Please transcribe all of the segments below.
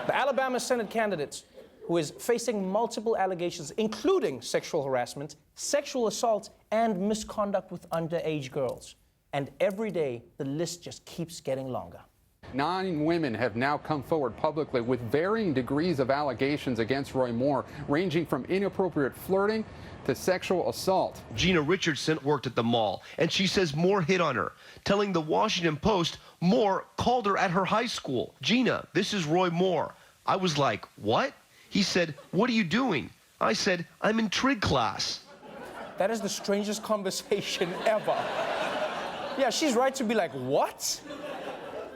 The Alabama Senate candidate, who is facing multiple allegations, including sexual harassment, sexual assault, and misconduct with underage girls. And every day, the list just keeps getting longer. 9 women have now come forward publicly with varying degrees of allegations against Roy Moore, ranging from inappropriate flirting to sexual assault. Gina Richardson worked at the mall, and she says Moore hit on her, telling the Washington Post Moore called her at her high school. Gina, this is Roy Moore. I was like, what? He said, what are you doing? I said, I'm in trig class. That is the strangest conversation ever. Yeah, she's right to be like, what?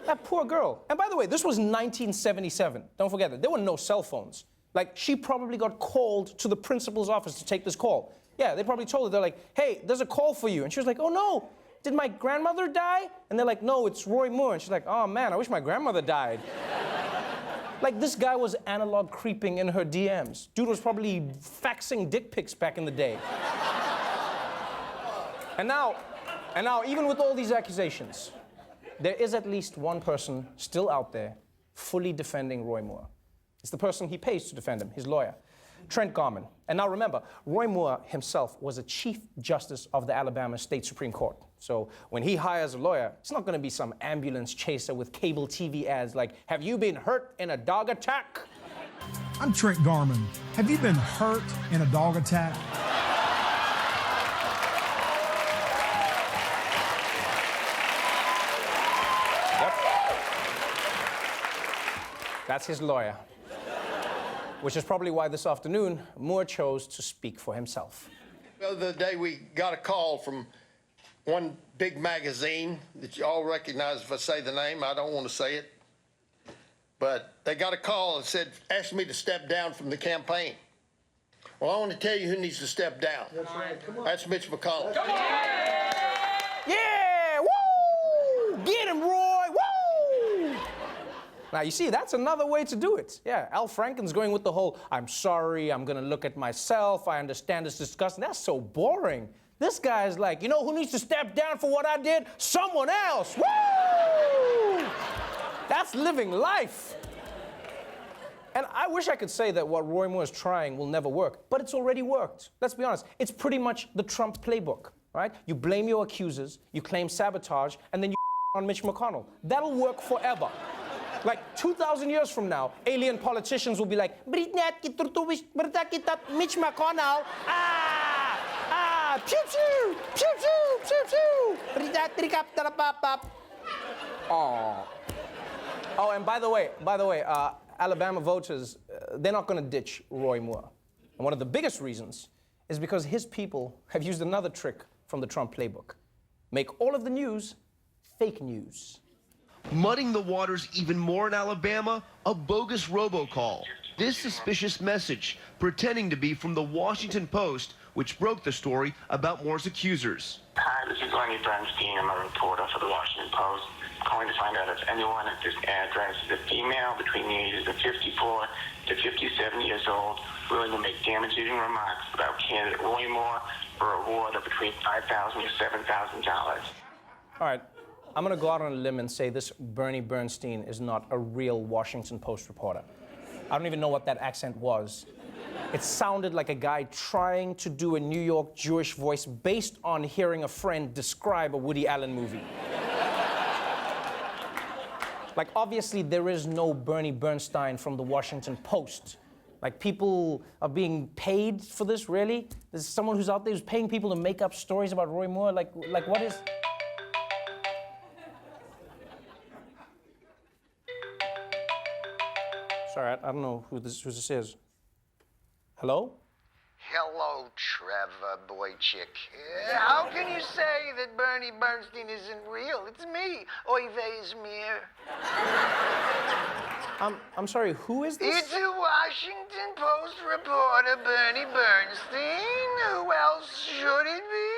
That poor girl. And by the way, this was 1977. Don't forget that. There were no cell phones. Like, she probably got called to the principal's office to take this call. Yeah, they probably told her, they're like, hey, there's a call for you. And she was like, oh no, did my grandmother die? And they're like, no, it's Roy Moore. And she's like, oh man, I wish my grandmother died. Like, this guy was analog creeping in her DMs. Dude was probably faxing dick pics back in the day. And now, even with all these accusations, there is at least one person still out there fully defending Roy Moore. It's the person he pays to defend him, his lawyer, Trent Garman. And now remember, Roy Moore himself was a Chief Justice of the Alabama State Supreme Court. So when he hires a lawyer, it's not gonna be some ambulance chaser with cable TV ads like, have you been hurt in a dog attack? I'm Trent Garman. Have you been hurt in a dog attack? That's his lawyer. Which is probably why this afternoon, Moore chose to speak for himself. The other day, we got a call from one big magazine that you all recognize if I say the name. I don't want to say it. But they got a call and said, asked me to step down from the campaign. Well, I want to tell you who needs to step down. That's right. Come on. That's Mitch McConnell. Come on. Yeah! Woo! Get him, Roy! Woo! Now, you see, that's another way to do it. Yeah, Al Franken's going with the whole, I'm sorry, I'm gonna look at myself, I understand it's disgusting. That's so boring. This guy's like, you know who needs to step down for what I did? Someone else. Woo! That's living life. And I wish I could say that what Roy Moore is trying will never work, but it's already worked. Let's be honest. It's pretty much the Trump playbook, right? You blame your accusers, you claim sabotage, and then you on Mitch McConnell. That'll work forever. Like 2,000 years from now, alien politicians will be like, Mitch McConnell, pew pew, pew pew, pew pew. Oh, and by the way, Alabama voters, they're not going to ditch Roy Moore. And one of the biggest reasons is because his people have used another trick from the Trump playbook. Make all of the news fake news. Mudding the waters even more in Alabama, a bogus robocall. This suspicious message, pretending to be from the Washington Post, which broke the story about Moore's accusers. Hi, this is Bernie Bernstein. I'm a reporter for the Washington Post. I'm calling to find out if anyone at this address is a female between the ages of 54 to 57 years old willing to make damaging remarks about candidate Roy Moore for a reward of between $5,000 to $7,000. All right. I'm going to go out on a limb and say this Bernie Bernstein is not a real Washington Post reporter. I don't even know what that accent was. It sounded like a guy trying to do a New York Jewish voice based on hearing a friend describe a Woody Allen movie. Like, obviously, there is no Bernie Bernstein from the Washington Post. Like, people are being paid for this, really? There's someone who's out there who's paying people to make up stories about Roy Moore? Like what is... Sorry, I don't know who this is. Hello? Hello, Trevor Boychick. How can you say that Bernie Bernstein isn't real? It's me, Oives Mir. I'm sorry, who is this? It's a Washington Post reporter, Bernie Bernstein. Who else should it be?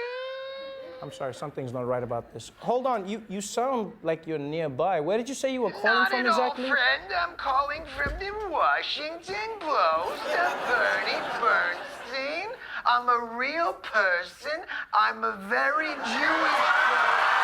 I'm sorry, something's not right about this. Hold on, you sound like you're nearby. Where did you say you were calling from exactly? Not at all, friend. I'm calling from the Washington Post. I'm Bernie Bernstein. I'm a real person. I'm a very Jewish person.